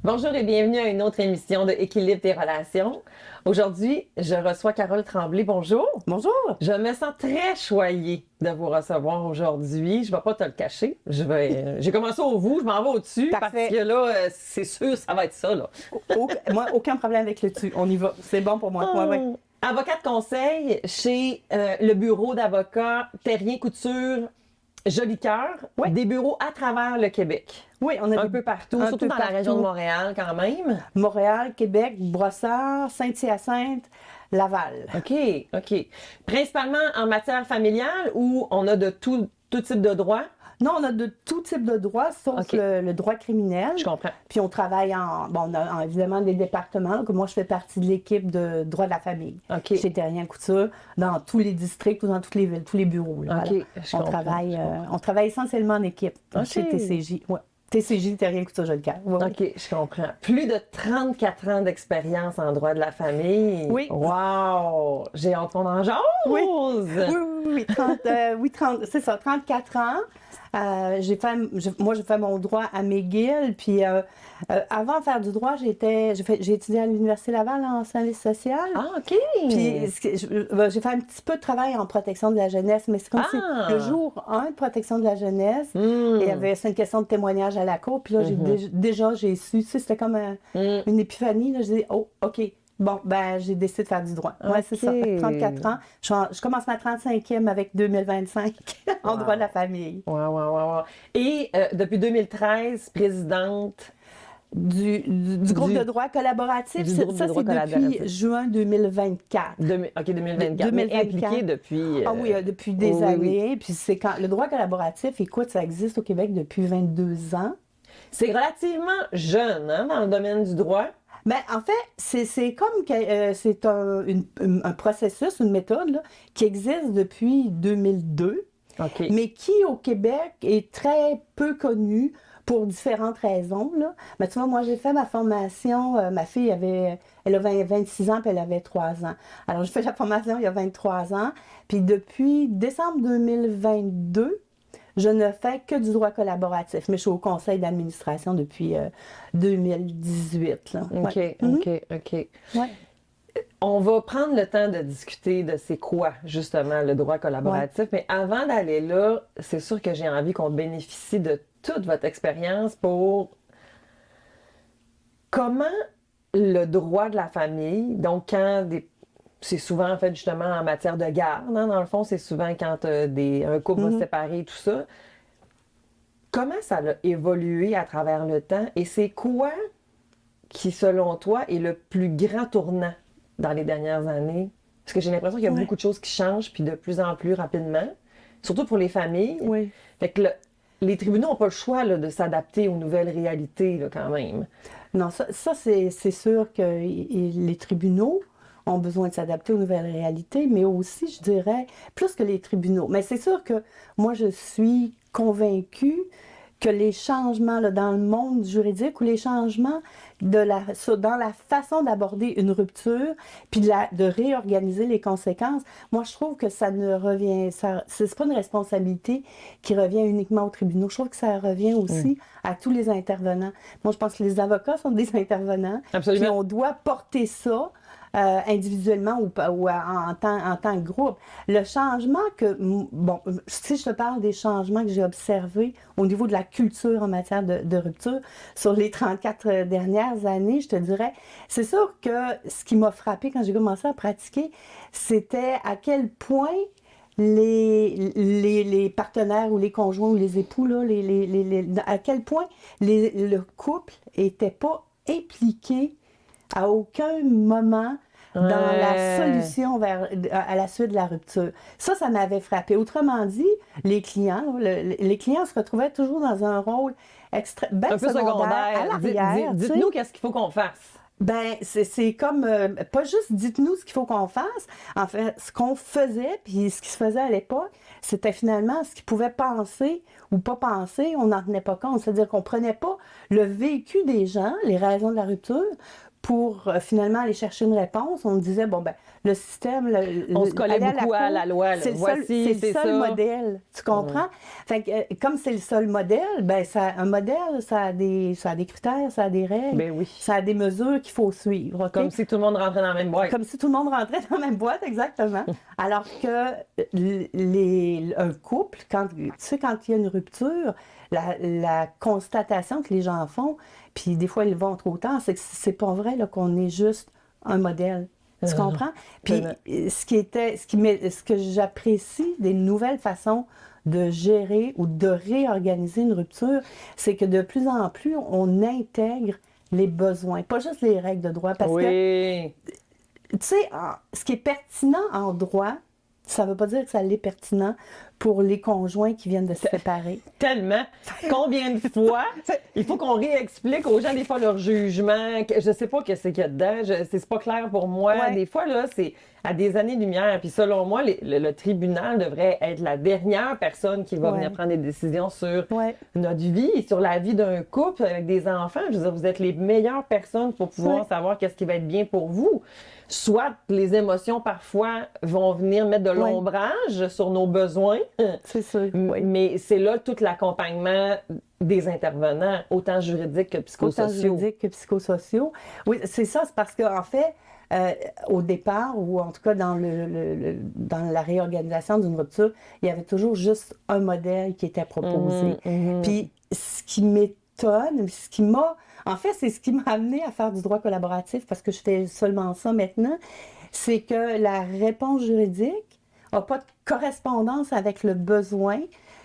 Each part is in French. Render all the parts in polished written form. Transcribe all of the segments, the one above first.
Bonjour et bienvenue à une autre émission de Équilibre tes relations. Aujourd'hui, je reçois Carole Tremblay. Bonjour. Bonjour. Je me sens très choyée de vous recevoir aujourd'hui. Je ne vais pas te le cacher. J'ai commencé au vous, je m'en vais au-dessus. Parfait. Parce que là, c'est sûr, ça va être ça, là. Moi, aucun problème avec le dessus. On y va. C'est bon pour moi. Ouais, ouais. Avocat de conseil chez le bureau d'avocats Terrien Couture Jolicoeur, Ouais. des bureaux à travers le Québec. Oui, on a Un peu partout, un surtout peu dans la région de partout. Montréal quand même. Montréal, Québec, Brossard, Saint-Hyacinthe, Laval. OK, OK. Principalement en matière familiale ou on a de tout type de droit? Non, on a de tout type de droits, sauf OK. le droit criminel. Je comprends. Puis on travaille on a évidemment des départements. Donc moi, je fais partie de l'équipe de droit de la famille. OK. Chez Terrien Couture, dans tous les districts ou dans toutes les villes, tous les bureaux. Là, OK, voilà. je comprends, On travaille essentiellement en équipe OK. chez TCJ. Ouais. TCJ, Terrien Couture Jolicoeur. Ouais, ouais. OK, je comprends. Plus de 34 ans d'expérience en droit de la famille. Oui. Wow! J'ai hâte qu'on en jase! Oui, oui, 30, c'est ça, 34 ans. Moi, j'ai fait mon droit à McGill. Puis avant de faire du droit, j'ai étudié à l'Université Laval en service social. Ah, OK! Puis j'ai fait un petit peu de travail en protection de la jeunesse, mais c'est comme si le jour 1 de protection de la jeunesse, c'est une question de témoignage à la cour. Puis là, j'ai su, tu sais, c'était comme une épiphanie. Là, j'ai dit, oh, OK. Bon, ben, j'ai décidé de faire du droit. Ouais, c'est ça. 34 ans. Je commence ma 35e avec 2025 en droit de la famille. Wow. Et depuis 2013, présidente Du groupe de droit collaboratif. Du groupe Ça, de droit c'est depuis collaboratif. juin 2024. OK, 2024. Mais 2024. impliquée depuis... Ah oui, depuis des oui, années. oui. Puis c'est quand le droit collaboratif, écoute, ça existe au Québec depuis 22 ans. C'est relativement jeune, hein, dans le domaine du droit. Ben, en fait, c'est comme que c'est un processus, une méthode là, qui existe depuis 2002, OK. mais qui au Québec est très peu connue pour différentes raisons. Là. Mais tu vois, moi j'ai fait ma formation, ma fille elle a 26 ans puis elle avait 3 ans. Alors j'ai fait la formation il y a 23 ans, puis depuis décembre 2022, je ne fais que du droit collaboratif, mais je suis au conseil d'administration depuis 2018. Là. OK, Ouais. OK. Ouais. On va prendre le temps de discuter de c'est quoi, justement, le droit collaboratif. Mais avant d'aller là, c'est sûr que j'ai envie qu'on bénéficie de toute votre expérience pour comment le droit de la famille, donc c'est souvent, en fait, justement, en matière de garde, hein, dans le fond, c'est souvent quand un couple va se séparer, tout ça. Comment ça a évolué à travers le temps et c'est quoi qui, selon toi, est le plus grand tournant dans les dernières années? Parce que j'ai l'impression qu'il y a beaucoup de choses qui changent puis de plus en plus rapidement, surtout pour les familles. Oui. Fait que les tribunaux n'ont pas le choix là, de s'adapter aux nouvelles réalités là, quand même. Non, ça c'est sûr que les tribunaux ont besoin de s'adapter aux nouvelles réalités, mais aussi, je dirais, plus que les tribunaux. Mais c'est sûr que moi, je suis convaincue que les changements là, dans le monde juridique ou les changements dans la façon d'aborder une rupture, puis de réorganiser les conséquences, moi je trouve que c'est pas une responsabilité qui revient uniquement aux tribunaux. Je trouve que ça revient aussi à tous les intervenants. Moi je pense que les avocats sont des intervenants. Absolument. Puis on doit porter ça individuellement ou en tant que groupe. Le changement si je te parle des changements que j'ai observés au niveau de la culture en matière de rupture sur les 34 dernières années, je te dirais, c'est sûr que ce qui m'a frappé quand j'ai commencé à pratiquer, c'était à quel point les partenaires ou les conjoints ou les époux, là, à quel point le couple n'était pas impliqué à aucun moment dans la solution à la suite de la rupture. Ça m'avait frappé. Autrement dit, les clients se retrouvaient toujours dans un rôle Un peu secondaire. à l'arrière. Dites-nous qu'est-ce qu'il faut qu'on fasse. Ben, c'est comme, pas juste dites-nous ce qu'il faut qu'on fasse. En fait, ce qu'on faisait, puis ce qui se faisait à l'époque, c'était finalement ce qu'ils pouvaient penser ou pas penser, on n'en tenait pas compte. C'est-à-dire qu'on prenait pas le vécu des gens, les raisons de la rupture, pour finalement aller chercher une réponse, on disait, bon, ben, le système... On se collait aller beaucoup à la loi. Là. C'est Voici, le seul modèle, tu comprends? Fait que, comme c'est le seul modèle, ben, un modèle, ça a des critères, ça a des règles, Ben oui. ça a des mesures qu'il faut suivre. Comme si tout le monde rentrait dans la même boîte. Comme si tout le monde rentrait dans la même boîte, exactement. Alors que un couple, quand il y a une rupture, la constatation que les gens font, puis des fois ils vont trop tard, c'est que c'est pas vrai là, qu'on est juste un modèle. Tu comprends? Puis ce que j'apprécie des nouvelles façons de gérer ou de réorganiser une rupture, c'est que de plus en plus, on intègre les besoins, pas juste les règles de droit. Parce que, tu sais, ce qui est pertinent en droit, ça ne veut pas dire que ça l'est pertinent pour les conjoints qui viennent de se séparer. Tellement. Combien de fois il faut qu'on réexplique aux gens des fois leur jugement. Je sais pas qu'est-ce qu'il y a dedans. C'est pas clair pour moi. Ouais. Des fois, là, c'est à des années-lumière. Puis selon moi, le tribunal devrait être la dernière personne qui va venir prendre des décisions sur notre vie, sur la vie d'un couple avec des enfants. Je veux dire, vous êtes les meilleures personnes pour pouvoir savoir qu'est-ce qui va être bien pour vous. Soit les émotions, parfois, vont venir mettre de l'ombrage sur nos besoins. C'est sûr. Mais c'est là tout l'accompagnement des intervenants, autant juridiques que psychosociaux. Autant juridiques que psychosociaux. Oui, c'est ça. C'est parce qu'en fait, au départ, ou en tout cas dans la réorganisation d'une rupture, il y avait toujours juste un modèle qui était proposé. Puis ce qui m'étonne, en fait, c'est ce qui m'a amené à faire du droit collaboratif, parce que je fais seulement ça maintenant, c'est que la réponse juridique n'a pas de correspondance avec le besoin.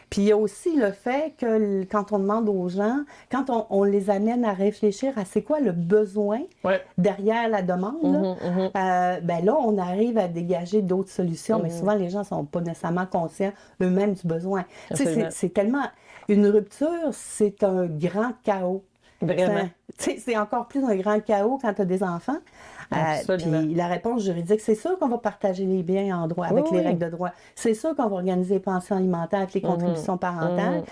Puis il y a aussi le fait que quand on demande aux gens, quand on les amène à réfléchir à c'est quoi le besoin derrière la demande, ben là, on arrive à dégager d'autres solutions. Mais souvent, les gens ne sont pas nécessairement conscients eux-mêmes du besoin. Tu sais, c'est tellement... Une rupture, c'est un grand chaos. Vraiment. C'est encore plus un grand chaos quand tu as des enfants. Puis la réponse juridique, c'est sûr qu'on va partager les biens en droit avec les règles de droit. C'est sûr qu'on va organiser les pensions alimentaires avec les contributions parentales.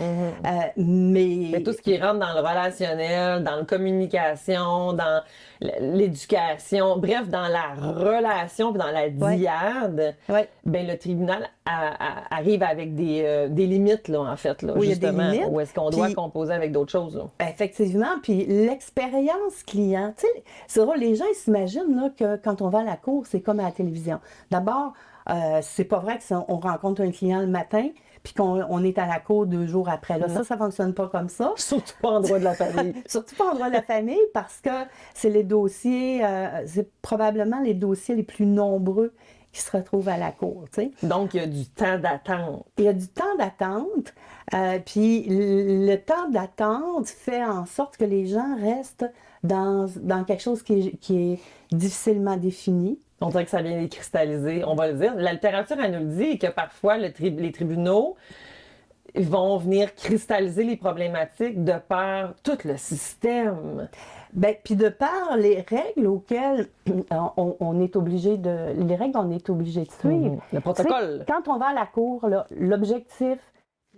Mais tout ce qui rentre dans le relationnel, dans la communication, dans l'éducation, bref, dans la relation puis dans la dyade, ben le tribunal arrive avec des limites, là, en fait, là, justement, il y a des limites, où est-ce qu'on doit composer avec d'autres choses. Là. Effectivement, puis l'expérience client, tu sais, c'est drôle, les gens ils s'imaginent là, que quand on va à la cour, c'est comme à la télévision. D'abord, c'est pas vrai qu'on rencontre un client le matin puis qu'on est à la cour 2 jours après. Là, ça fonctionne pas comme ça. Surtout pas en droit de la famille. Surtout pas en droit de la famille, parce que c'est les dossiers, c'est probablement les dossiers les plus nombreux qui se retrouvent à la cour, tu sais. Donc, il y a du temps d'attente. Il y a du temps d'attente, puis le temps d'attente fait en sorte que les gens restent dans quelque chose qui est difficilement défini. On dirait que ça vient cristalliser, on va le dire. La littérature, elle nous le dit, que parfois, les tribunaux vont venir cristalliser les problématiques de par tout le système. Bien, puis de par les règles auxquelles on est obligé de... Les règles, on est obligé de suivre. Le protocole. Quand on va à la cour, l'objectif...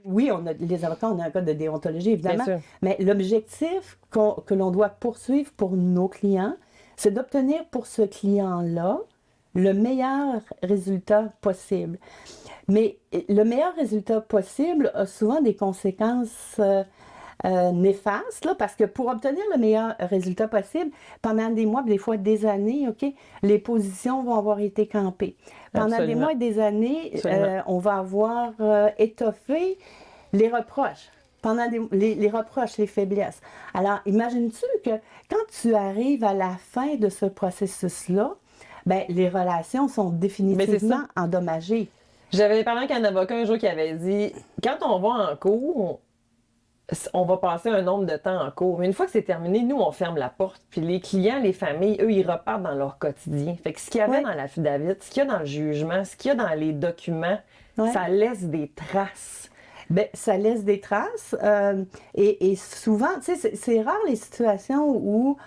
Oui, les avocats, on a un code de déontologie, évidemment. Mais l'objectif que l'on doit poursuivre pour nos clients, c'est d'obtenir pour ce client-là le meilleur résultat possible. Mais le meilleur résultat possible a souvent des conséquences néfastes, là, parce que pour obtenir le meilleur résultat possible, pendant des mois, des fois des années, les positions vont avoir été campées. Pendant des mois et des années, on va avoir étoffé les reproches. Pendant les reproches, les faiblesses. Alors, imagines-tu que quand tu arrives à la fin de ce processus-là, ben, les relations sont définitivement endommagées. J'avais parlé avec un avocat un jour qui avait dit, quand on va en cours, on va passer un nombre de temps en cours. Mais une fois que c'est terminé, nous, on ferme la porte. Puis les clients, les familles, eux, ils repartent dans leur quotidien. Fait que ce qu'il y avait dans l'affidavit, ce qu'il y a dans le jugement, ce qu'il y a dans les documents, ça laisse des traces. Ben, ça laisse des traces. Et souvent, tu sais, c'est rare les situations où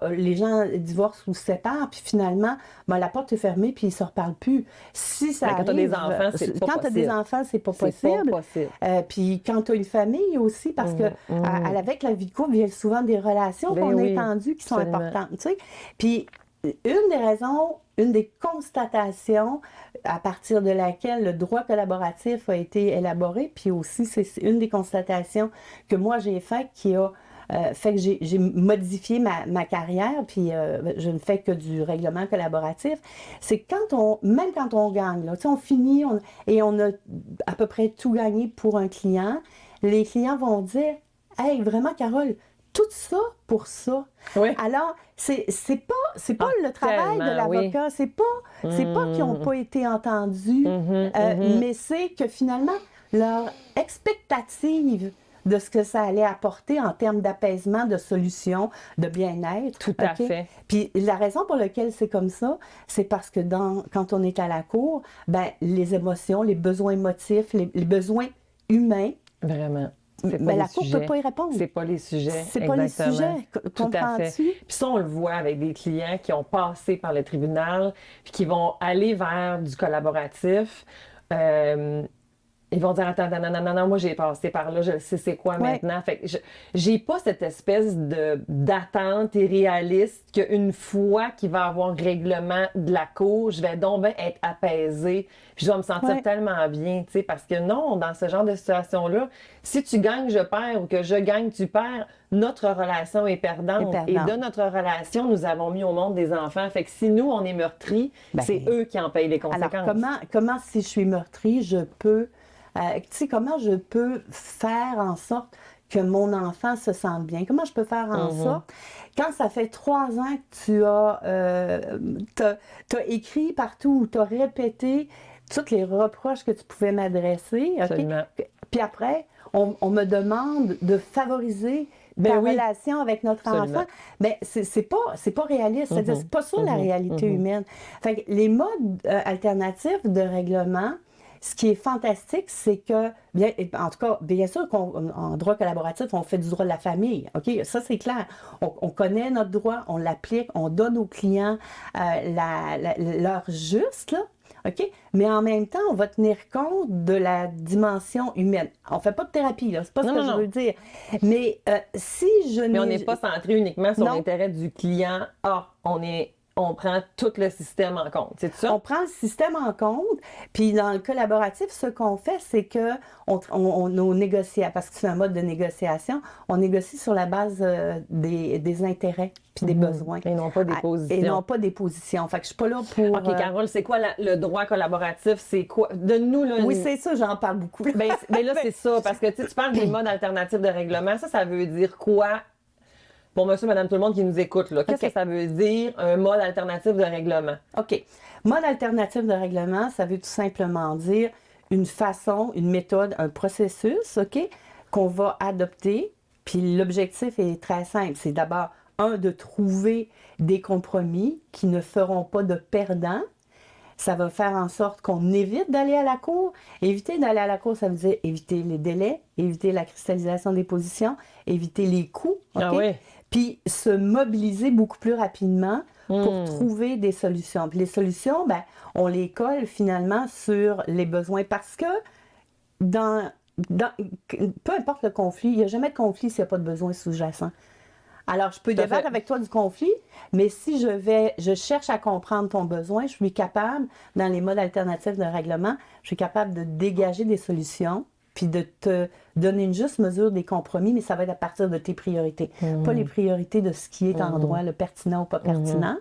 les gens divorcent ou se séparent, puis finalement, ben, la porte est fermée, puis ils ne se reparlent plus. Si ça Mais quand tu as arrive, des enfants, c'est pas quand tu as des possible. enfants, c'est pas C'est possible. pas possible. Puis quand tu as une famille aussi, parce que avec la vie de couple, il y a souvent des relations Ben qu'on a oui, étendues qui sont absolument. importantes, tu sais. Puis une des raisons, une des constatations à partir de laquelle le droit collaboratif a été élaboré, puis aussi c'est une des constatations que moi j'ai faites qui a fait que j'ai modifié ma carrière, puis je ne fais que du règlement collaboratif, c'est que même quand on gagne, là, tu sais, on finit et on a à peu près tout gagné pour un client, les clients vont dire « Hey, vraiment, Carole, tout ça pour ça. » Oui. Alors, c'est pas le travail de tellement, oui. l'avocat, c'est pas qu'ils n'ont pas été entendus, mais c'est que finalement, leur expectative de ce que ça allait apporter en termes d'apaisement, de solution, de bien-être. Tout à fait. Puis la raison pour laquelle c'est comme ça, c'est parce que quand on est à la cour, ben, les émotions, les besoins émotifs, les besoins humains, Vraiment. mais la cour ne peut pas y répondre. C'est pas les sujets. C'est pas les sujets. Tout à fait. Comprends-tu? Puis ça, on le voit avec des clients qui ont passé par le tribunal, puis qui vont aller vers du collaboratif. Ils vont dire, attends, non, moi j'ai passé par là, je sais c'est quoi maintenant. Fait que j'ai pas cette espèce d'attente irréaliste qu'une fois qu'il va y avoir règlement de la cour, je vais donc bien être apaisée, puis je vais me sentir tellement bien, tu sais, parce que non, dans ce genre de situation-là, si tu gagnes, je perds, ou que je gagne, tu perds, notre relation est perdante. Et de notre relation, nous avons mis au monde des enfants. Fait que si nous, on est meurtris, c'est eux qui en payent les conséquences. Alors, comment si je suis meurtrie, je peux... tu sais, comment je peux faire en sorte que mon enfant se sente bien? Comment je peux faire en sorte, quand ça fait 3 ans que tu as écrit partout ou tu as répété tous les reproches que tu pouvais m'adresser, puis après, on me demande de favoriser ta relation avec notre enfant, mais c'est pas réaliste. C'est-à-dire, c'est pas ça la réalité humaine. Fait que les modes alternatifs de règlement, ce qui est fantastique, c'est que, en tout cas, bien sûr qu'en droit collaboratif, on fait du droit de la famille. OK? Ça, c'est clair. On connaît notre droit, on l'applique, on donne aux clients leur juste, là. OK? Mais en même temps, on va tenir compte de la dimension humaine. On ne fait pas de thérapie, là. C'est pas ce que je veux dire. Mais si je Mais on n'est pas centré uniquement sur l'intérêt du client. On prend tout le système en compte, c'est ça? On prend le système en compte, puis dans le collaboratif, ce qu'on fait, c'est que on négocie, parce que c'est un mode de négociation, on négocie sur la base des intérêts puis des besoins. Et non pas des positions. Et non pas des positions. Fait que je suis pas là pour... OK, Carole, c'est quoi le droit collaboratif? C'est quoi? Donne-nous là... Oui, c'est ça, j'en parle beaucoup. Ben là, c'est ça, parce que tu parles des modes alternatifs de règlement. Ça veut dire quoi? Pour monsieur, madame, tout le monde qui nous écoute, là, qu'est-ce que ça veut dire, un mode alternatif de règlement? OK. Mode alternatif de règlement, ça veut tout simplement dire une façon, une méthode, un processus, OK, qu'on va adopter. Puis l'objectif est très simple. C'est d'abord, de trouver des compromis qui ne feront pas de perdants. Ça va faire en sorte qu'on évite d'aller à la cour. Éviter d'aller à la cour, ça veut dire éviter les délais, éviter la cristallisation des positions, éviter les coûts. Okay? Ah oui. Puis se mobiliser beaucoup plus rapidement pour trouver des solutions. Puis les solutions, ben, on les colle finalement sur les besoins parce que peu importe le conflit, il n'y a jamais de conflit s'il n'y a pas de besoin sous-jacent. Alors, je peux débattre avec toi du conflit, mais si je cherche à comprendre ton besoin, je suis capable, dans les modes alternatifs de règlement, je suis capable de dégager des solutions, puis de te donner une juste mesure des compromis, mais ça va être à partir de tes priorités. Pas les priorités de ce qui est en droit, le pertinent ou pas pertinent.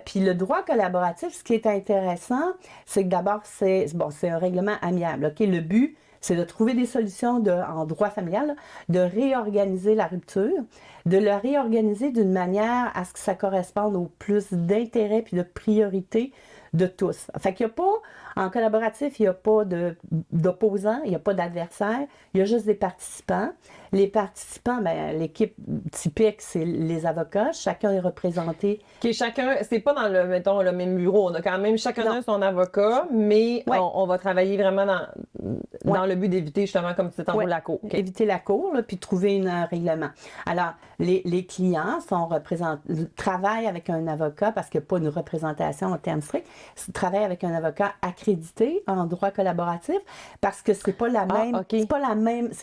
Puis le droit collaboratif, ce qui est intéressant, c'est que d'abord, c'est un règlement amiable. OK? Le but, c'est de trouver des solutions en droit familial, là, de réorganiser la rupture, de le réorganiser d'une manière à ce que ça corresponde au plus d'intérêts puis de priorités de tous. Fait qu'il n'y a pas, en collaboratif, il n'y a pas d'opposants, il n'y a pas d'adversaires, il y a juste des participants. Les participants, ben, l'équipe typique, c'est les avocats. Chacun est représenté. Chacun, c'est pas dans le, mettons, le même bureau. On a quand même chacun son avocat, mais Ouais. on va travailler vraiment dans le but d'éviter, justement, comme tu disais tantôt, Ouais. la cour. OK. Éviter la cour, là, puis trouver un règlement. Alors, les clients travaillent avec un avocat, parce qu'il n'y a pas une représentation en termes stricts, travaillent avec un avocat accrédité en droit collaboratif, parce que c'est pas la même, OK. c'est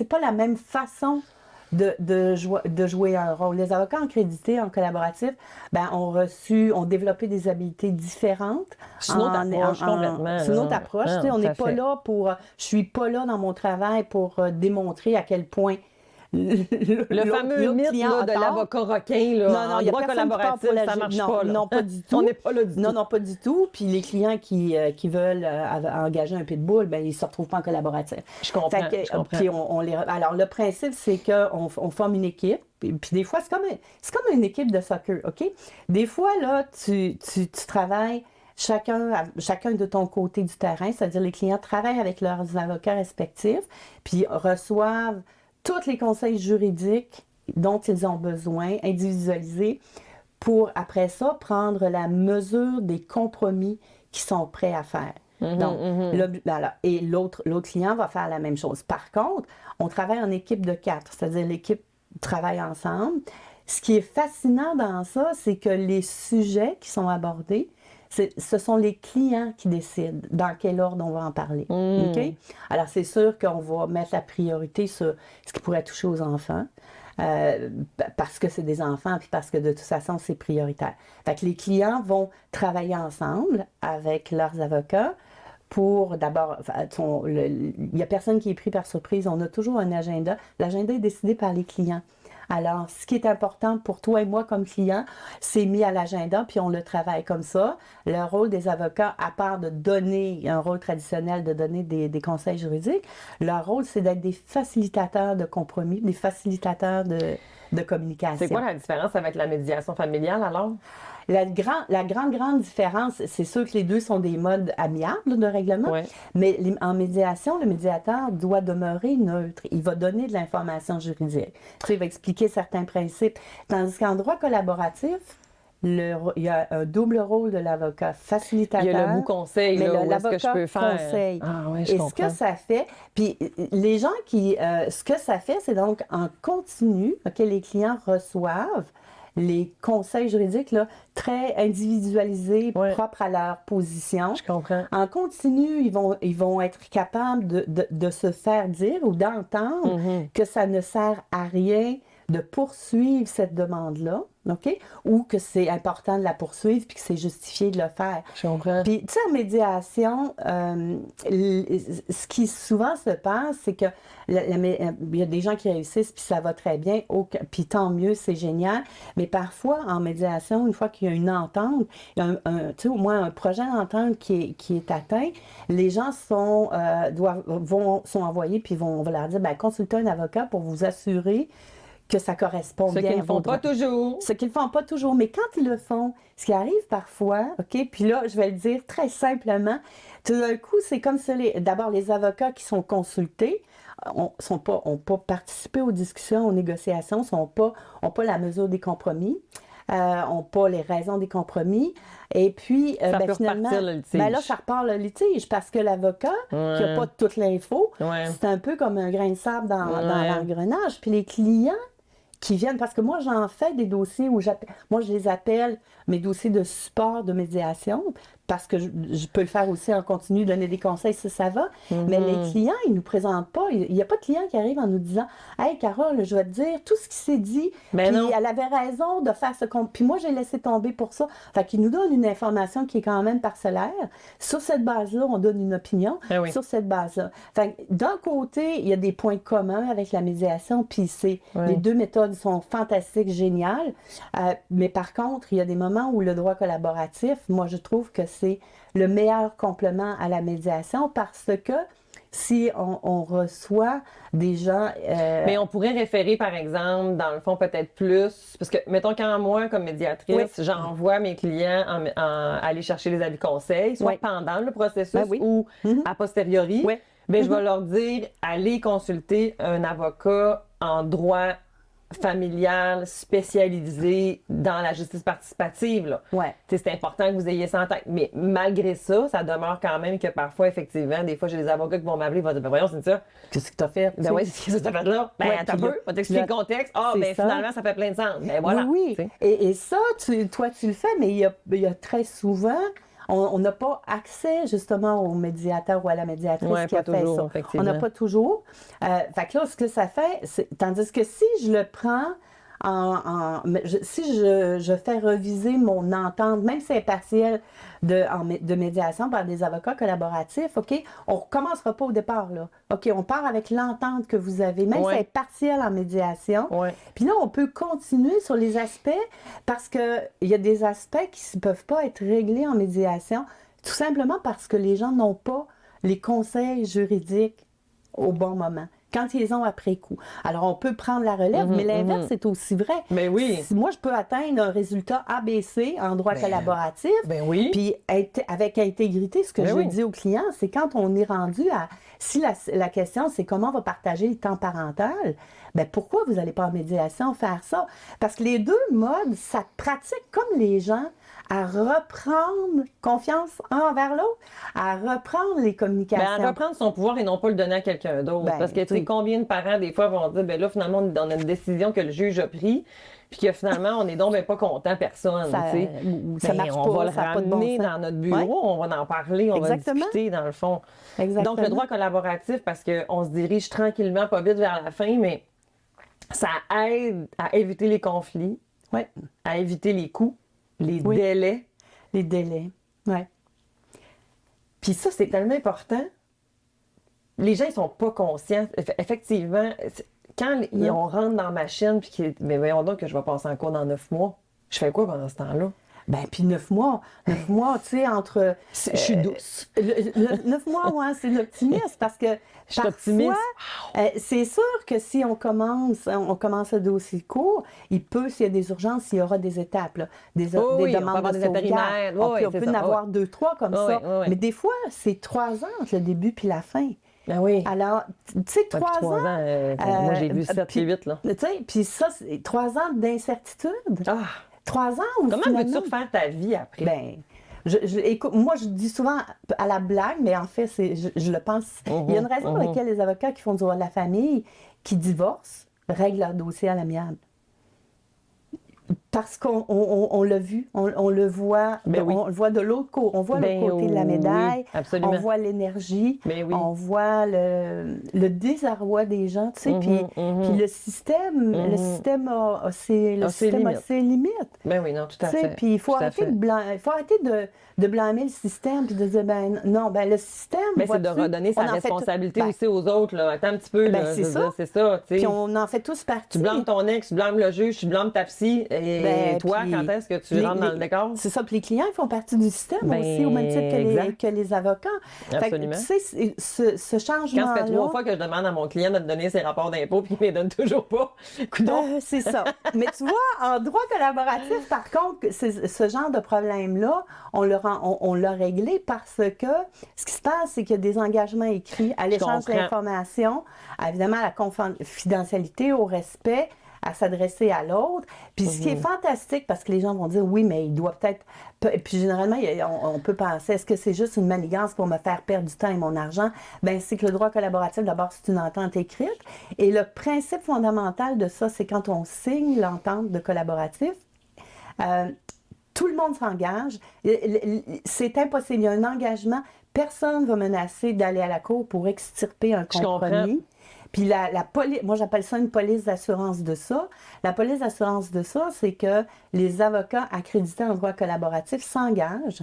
pas la même façon de jouer un rôle. Les avocats accrédités en collaboratif, ben, ont développé des habiletés différentes. C'est une autre approche, complètement. C'est une autre approche. Non, Tu sais, on tout n'est à pas fait. là je suis pas là dans mon travail pour démontrer à quel point Le fameux mythe là, de l'avocat requin, là, non, en il y a droit personne qui part collaboratif, pour la ça marche non, pas. Là. non, pas du tout. On n'est pas là du tout. Non, pas du tout. Puis les clients qui veulent engager un pitbull, ben ils se retrouvent pas en collaboratif. Je comprends. Je comprends. Puis alors, le principe, c'est qu'on forme une équipe. Puis des fois, c'est comme une équipe de soccer, OK? Des fois, là, tu travailles chacun de ton côté du terrain, c'est-à-dire les clients travaillent avec leurs avocats respectifs, puis reçoivent tous les conseils juridiques dont ils ont besoin, individualisés, pour après ça prendre la mesure des compromis qu'ils sont prêts à faire. Donc, et l'autre client va faire la même chose. Par contre, on travaille en équipe de 4, c'est-à-dire l'équipe travaille ensemble. Ce qui est fascinant dans ça, c'est que les sujets qui sont abordés, ce sont les clients qui décident dans quel ordre on va en parler. OK? Alors, c'est sûr qu'on va mettre la priorité sur ce qui pourrait toucher aux enfants, parce que c'est des enfants, puis parce que de toute façon, c'est prioritaire. Fait que les clients vont travailler ensemble avec leurs avocats pour d'abord, il n'y a personne qui est pris par surprise, on a toujours un agenda. L'agenda est décidé par les clients. Alors, ce qui est important pour toi et moi comme client, c'est mis à l'agenda, puis on le travaille comme ça. Le rôle des avocats, à part de donner un rôle traditionnel, de donner des conseils juridiques, leur rôle, c'est d'être des facilitateurs de compromis, des facilitateurs de communication. C'est quoi la différence avec la médiation familiale, alors? La grande différence, c'est sûr que les deux sont des modes amiables de règlement, Ouais. mais en médiation, le médiateur doit demeurer neutre. Il va donner de l'information juridique. Tu sais, il va expliquer certains principes. Tandis qu'en droit collaboratif, il y a un double rôle de l'avocat facilitateur. Il y a le bout conseil, mais là, où est-ce que je peux faire? conseil. Ah oui, je Et comprends. ce que ça fait, puis les gens ce que ça fait, c'est donc en continu, OK, les clients reçoivent les conseils juridiques là, très individualisés, Ouais. propres à leur position. Je comprends. En continu, ils vont être capables de se faire dire ou d'entendre que ça ne sert à rien de poursuivre cette demande-là, OK? Ou que c'est important de la poursuivre puis que c'est justifié de le faire. Je comprends. Puis, tu sais, en médiation, ce qui souvent se passe, c'est que il y a des gens qui réussissent, puis ça va très bien, puis tant mieux, c'est génial. Mais parfois, en médiation, une fois qu'il y a une entente, il y a tu sais, au moins un projet d'entente qui est atteint, les gens sont envoyés, puis on va leur dire, bien, consultez un avocat pour vous assurer que ça correspond Ce bien qu'ils à ne font vos pas droits. toujours. Ce qu'ils ne font pas toujours, mais quand ils le font, ce qui arrive parfois, OK, puis là, je vais le dire très simplement, tout d'un coup, c'est comme ça, d'abord, les avocats qui sont consultés n'ont pas participé aux discussions, aux négociations, n'ont pas la mesure des compromis, n'ont pas les raisons des compromis, et puis, Ça peut finalement, repartir le litige. là, ça repart le litige, parce que l'avocat, qui n'a pas toute l'info, Ouais. c'est un peu comme un grain de sable dans Ouais. l'engrenage, puis les clients qui viennent, parce que moi, j'en fais des dossiers où moi, je les appelle mes dossiers de support de médiation, parce que je peux le faire aussi en continu, donner des conseils si ça va. Mais les clients, ils nous présentent pas. Il n'y a pas de client qui arrive en nous disant « Hey, Carole, je vais te dire tout ce qui s'est dit, Mais puis non. elle avait raison de faire ce qu'on... Puis moi, j'ai laissé tomber pour ça. » Fait qu'ils nous donnent une information qui est quand même parcellaire. Sur cette base-là, on donne une opinion. Ah oui. Sur cette base-là. Fait que d'un côté, il y a des points communs avec la médiation, puis les deux méthodes sont fantastiques, géniales. Mais par contre, il y a des moments où le droit collaboratif, moi, je trouve que c'est le meilleur complément à la médiation parce que si on reçoit des gens... Mais on pourrait référer, par exemple, dans le fond, peut-être plus, parce que, mettons, quand moi, comme médiatrice, Oui. j'envoie mes clients aller chercher les avis conseils, soit Oui. pendant le processus Ben oui. ou a posteriori, Oui. ben, je vais leur dire, allez consulter un avocat en droit familial spécialisé dans la justice participative. Là. Ouais. C'est important que vous ayez ça en tête. Mais malgré ça, ça demeure quand même que parfois, effectivement, des fois, j'ai des avocats qui vont m'appeler et vont dire ben voyons, c'est ça. Qu'est-ce que tu as fait? Ben oui, c'est ce que tu as fait là. Ben Ouais, attends un puis peu, là, on va t'expliquer le contexte. Ah, c'est ben ça. finalement, ça fait plein de sens. Ben voilà. Oui, oui. Et ça, toi, tu le fais, mais il y a très souvent, on n'a pas accès justement au médiateur ou à la médiatrice Ouais, qui pas a fait toujours, ça. effectivement. On n'a pas toujours. Fait que là, ce que ça fait, tandis que si je le prends si je fais reviser mon entente, même si c'est partiel de médiation par des avocats collaboratifs, OK, on ne recommencera pas au départ, là. OK, on part avec l'entente que vous avez, même si c'est partiel en médiation. Ouais. Puis là, on peut continuer sur les aspects parce qu'il y a des aspects qui ne peuvent pas être réglés en médiation, tout simplement parce que les gens n'ont pas les conseils juridiques au bon moment, quand ils ont après coup. Alors, on peut prendre la relève, mais l'inverse, c'est aussi vrai. Ben oui. Si moi, je peux atteindre un résultat ABC en droit collaboratif, Ben oui. puis avec intégrité, ce que Ben je oui. dis aux clients, c'est quand on est rendu à... Si la question, c'est comment on va partager le temps parental, ben pourquoi vous n'allez pas en médiation faire ça? Parce que les deux modes, ça pratique comme les gens à reprendre confiance un envers l'autre, à reprendre les communications. Ben, à reprendre son pouvoir et non pas le donner à quelqu'un d'autre. Ben, Parce que, tu sais, combien de parents, des fois, vont dire, ben là, finalement, on a une décision que le juge a prise, puis que finalement, on est donc ben, pas content, personne. Ça, tu sais. ça Ben, marche on pas, va le ça a pas de bon ramener sens. dans notre bureau, Ouais. on va en parler, on Exactement. va discuter, dans le fond. Exactement. Donc, le droit collaboratif, parce qu'on se dirige tranquillement, pas vite vers la fin, mais ça aide à éviter les conflits, Ouais. à éviter les coûts, les Oui. délais. Les délais. Ouais. Puis ça, c'est tellement important. Les gens, ils sont pas conscients. Effectivement, quand on rentre dans ma chaîne, puis mais voyons donc que je vais passer en cours dans 9 mois, je fais quoi pendant ce temps-là? Ben, puis 9 mois, tu sais, entre... Je suis douce. 9 mois, ouais, c'est l'optimisme, parce que Je suis parfois, optimiste. c'est sûr que si on commence le dossier court, il peut, s'il y a des urgences, il y aura des étapes, là, des Oui, on peut demandes avoir de des sauvegarde. intérimaires. Oui, On c'est peut ça. en avoir 2, 3 comme Oui, ça. oui, oui. Mais des fois, c'est 3 ans entre le début puis la fin. Ben oui. Alors, tu sais, 3 3 ans... ans, moi, j'ai vu 7 puis- et 8, là. Tu sais, puis ça, c'est 3 ans d'incertitude. Ah! 3 ans où Comment finalement... veux-tu refaire ta vie après? Ben, écoute, moi, je dis souvent à la blague, mais en fait, je le pense. Il y a une raison pour laquelle les avocats qui font du droit de la famille, qui divorcent, règlent leur dossier à l'amiable. Parce qu'on l'a vu, on le voit, Ben oui. on le voit de l'autre côté, on voit Ben l'autre côté de la oui, médaille, absolument. on voit l'énergie, Ben oui. on voit le désarroi des gens, tu sais, puis le système, a ses limites. Ben oui, non, tout à Tu sais, fait. puis il faut Tout à arrêter, fait. il faut arrêter de blâmer le système puis de dire, ben non, ben le système. Ben, c'est de vois-tu, redonner sa on en fait responsabilité ben, aussi aux autres, là. Attends un petit peu, Ben, là. c'est Je veux ça. dire, c'est ça, tu sais. Puis on en fait tous partie. Tu blâmes ton ex, tu blâmes le juge, tu blâmes ta psy. Et Ben, toi, puis quand est-ce que tu rentres dans le décor? C'est ça, puis les clients font partie du système Ben, aussi, au même titre exact. que les avocats. Absolument. Fait que, tu sais, ce Quand changement-là... ça fait 3 fois que je demande à mon client de me donner ses rapports d'impôts, puis il ne me donne toujours pas. Coudonc. C'est ça. Mais tu vois, en droit collaboratif, par contre, ce genre de problème-là, on l'a réglé parce que ce qui se passe, c'est qu'il y a des engagements écrits à l'échange comprends. d'informations, évidemment à la confidentialité, au respect, à s'adresser à l'autre. Puis ce qui est fantastique, parce que les gens vont dire, oui, mais il doit peut-être... Puis généralement, on peut penser, est-ce que c'est juste une manigance pour me faire perdre du temps et mon argent? Bien, c'est que le droit collaboratif, d'abord, c'est une entente écrite. Et le principe fondamental de ça, c'est quand on signe l'entente de collaboratif, tout le monde s'engage. C'est impossible. Il y a un engagement. Personne ne va menacer d'aller à la cour pour extirper un Je comprends. compromis. Puis la police, moi j'appelle ça une police d'assurance de ça. La police d'assurance de ça, c'est que les avocats accrédités en droit collaboratif s'engagent,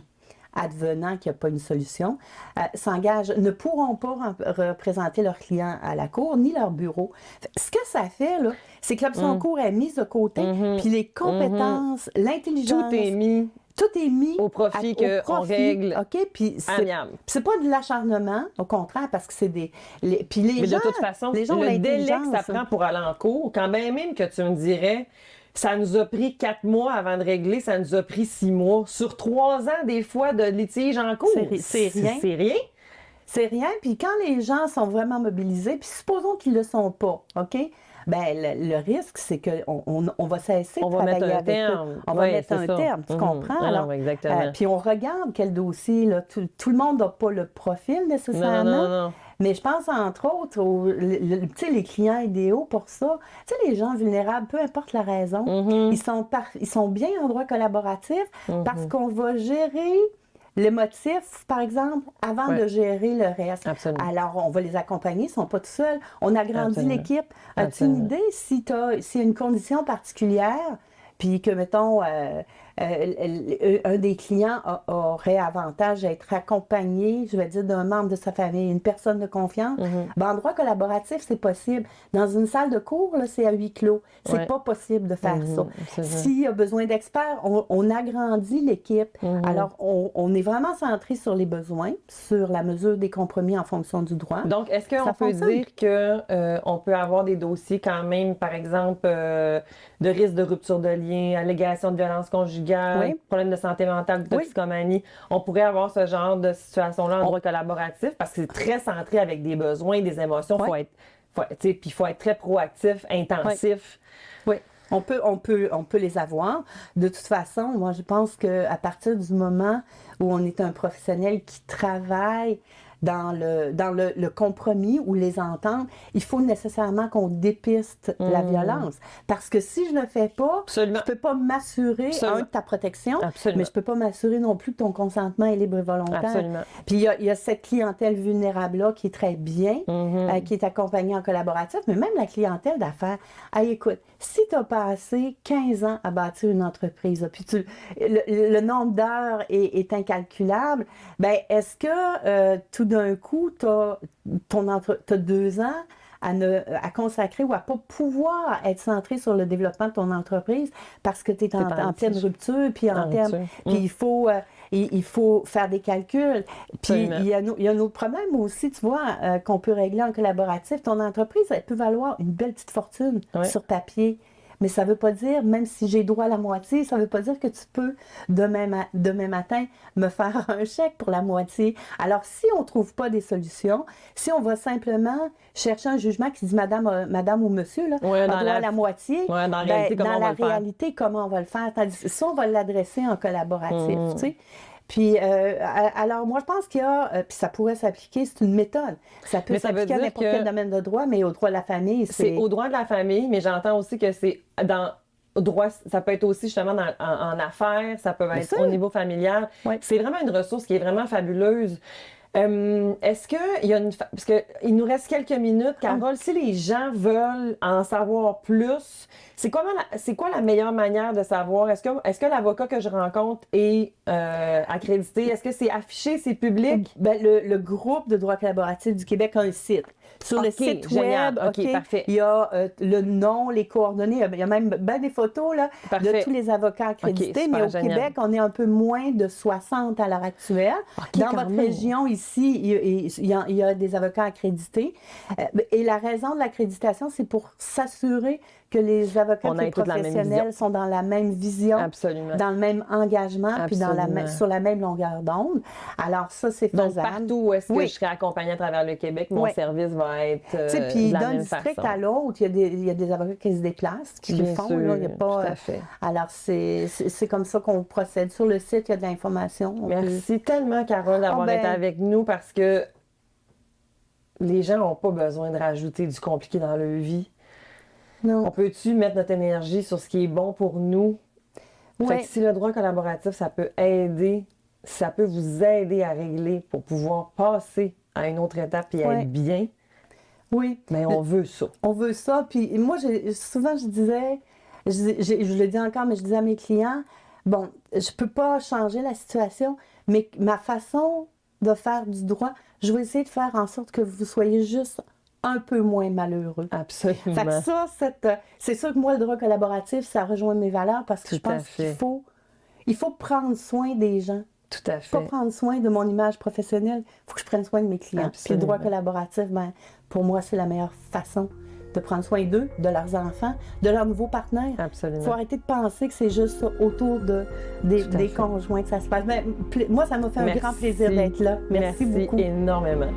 advenant qu'il n'y a pas une solution, ne pourront pas représenter leurs clients à la cour ni leur bureau. Ce que ça fait, là, c'est que l'option cour est mise de côté, puis les compétences, l'intelligence... Tout est mis au profit qu'on règle OK? Puis c'est pas de l'acharnement, au contraire, parce que c'est des... Puis les Mais gens, de toute façon, les gens ont le délai que ça l'intelligence. prend pour aller en cours, quand même que tu me dirais, ça nous a pris 4 mois avant de régler, ça nous a pris 6 mois. Sur 3 ans, des fois, de litige en cours, C'est rien. C'est rien. C'est rien. Puis quand les gens sont vraiment mobilisés, puis supposons qu'ils ne le sont pas, OK? ben, le risque, c'est qu'on va cesser de On va travailler mettre un avec eux. terme. On va Oui, mettre c'est un ça. terme, tu comprends? Non, Alors, non, exactement. puis on regarde quel dossier, là, tout le monde n'a pas le profil Non, nécessairement. non, non. Mais je pense entre autres tu sais, les clients idéaux pour ça. Tu sais, les gens vulnérables, peu importe la raison, ils sont bien en droit collaboratif parce qu'on va gérer le motif, par exemple, avant Ouais. de gérer le reste. Absolument. Alors, on va les accompagner, ils ne sont pas tout seuls. On agrandit Absolument. l'équipe. As-tu une Absolument. idée s'il y a une condition particulière, puis que, mettons, un des clients aurait avantage à être accompagné, je vais dire, d'un membre de sa famille, une personne de confiance, ben, en droit collaboratif, c'est possible. Dans une salle de cours, là, c'est à huis clos. C'est Ouais. pas possible de faire ça. C'est ça. S'il y a besoin d'experts, on agrandit l'équipe. Alors, on est vraiment centré sur les besoins, sur la mesure des compromis en fonction du droit. Donc, est-ce qu'on Ça peut fonctionne. dire qu'on peut avoir des dossiers quand même, par exemple, de risque de rupture de lien, allégation de violence conjugale, Oui. problème de santé mentale, de toxicomanie? On pourrait avoir ce genre de situation-là en droit collaboratif parce que c'est très centré avec des besoins, des émotions. Oui. Puis il faut être très proactif, intensif. Oui, on peut les avoir. De toute façon, moi, je pense qu'à partir du moment où on est un professionnel qui travaille dans le compromis ou les ententes, il faut nécessairement qu'on dépiste la violence. Parce que si je ne le fais pas, Absolument. je ne peux pas m'assurer, Absolument. de ta protection, Absolument. mais je ne peux pas m'assurer non plus que ton consentement est libre et volontaire. Absolument. Puis il y a cette clientèle vulnérable-là qui est très bien, qui est accompagnée en collaboratif, mais même la clientèle d'affaires. Hey, écoute, si tu as passé 15 ans à bâtir une entreprise, là, puis le nombre d'heures est incalculable, ben est-ce que tout d'un coup, tu as 2 ans à consacrer ou à pas pouvoir être centré sur le développement de ton entreprise parce que tu es en pleine rupture, puis il faut faire des calculs. Puis il y a un autre problème aussi, tu vois, qu'on peut régler en collaboratif. Ton entreprise, elle peut valoir une belle petite fortune sur papier. Mais ça ne veut pas dire, même si j'ai droit à la moitié, ça ne veut pas dire que tu peux, demain matin, me faire un chèque pour la moitié. Alors, si on ne trouve pas des solutions, si on va simplement chercher un jugement qui dit madame ou monsieur, là, on doit à la moitié, dans la réalité, comment on va le faire? Tandis, ça, on va l'adresser en collaboratif, tu sais. Puis, alors, moi, je pense qu'il y a, puis ça pourrait s'appliquer, c'est une méthode. Ça peut s'appliquer à n'importe quel domaine de droit, mais au droit de la famille, c'est au droit de la famille, mais j'entends aussi que c'est dans droit, ça peut être aussi justement en affaires, ça peut être au niveau familial. Ouais. C'est vraiment une ressource qui est vraiment fabuleuse. Est-ce qu'il y a parce qu'il nous reste quelques minutes, Carole, si les gens veulent en savoir plus, c'est quoi la meilleure manière de savoir? Est-ce que l'avocat que je rencontre est accrédité? Est-ce que c'est affiché, c'est public? Ben, le groupe de droit collaboratif du Québec a un site. Sur le site génial. web, Parfait. il y a le nom, les coordonnées, il y a même des photos là, de tous les avocats accrédités, mais au Québec, on est un peu moins de 60 à l'heure actuelle. Dans votre région, ici, il y a des avocats accrédités. Et la raison de l'accréditation, c'est pour s'assurer que les avocats professionnels sont dans la même vision, absolument, dans le même engagement, absolument, puis sur la même longueur d'onde. Alors ça, c'est faisable. Donc, partout où est-ce que je serai accompagnée à travers le Québec, mon service va être puis de la d'un même district façon. à l'autre, il y a des avocats qui se déplacent, qui le font. Là, il y a pas, tout à fait. Alors, c'est comme ça qu'on procède. Sur le site, il y a de l'information. Merci tellement, Carole, d'avoir été avec nous parce que les gens n'ont pas besoin de rajouter du compliqué dans leur vie. Non. On peut-tu mettre notre énergie sur ce qui est bon pour nous? Fait que si le droit collaboratif, ça peut vous aider à régler pour pouvoir passer à une autre étape et être bien. Oui. Mais on veut ça. On veut ça. Puis moi, souvent, je le dis encore, mais je disais à mes clients, bon, je peux pas changer la situation, mais ma façon de faire du droit, je vais essayer de faire en sorte que vous soyez juste un peu moins malheureux. Absolument. Fait que ça, c'est sûr que moi, le droit collaboratif, ça rejoint mes valeurs parce que je pense qu'il faut prendre soin des gens. Tout à fait. Pas prendre soin de mon image professionnelle, il faut que je prenne soin de mes clients. Puis le droit collaboratif, pour moi, c'est la meilleure façon de prendre soin d'eux, de leurs enfants, de leurs nouveaux partenaires. Absolument. Il faut arrêter de penser que c'est juste autour des conjoints que ça se passe. Mais, moi, ça m'a fait un grand plaisir d'être là. Merci beaucoup. Merci énormément.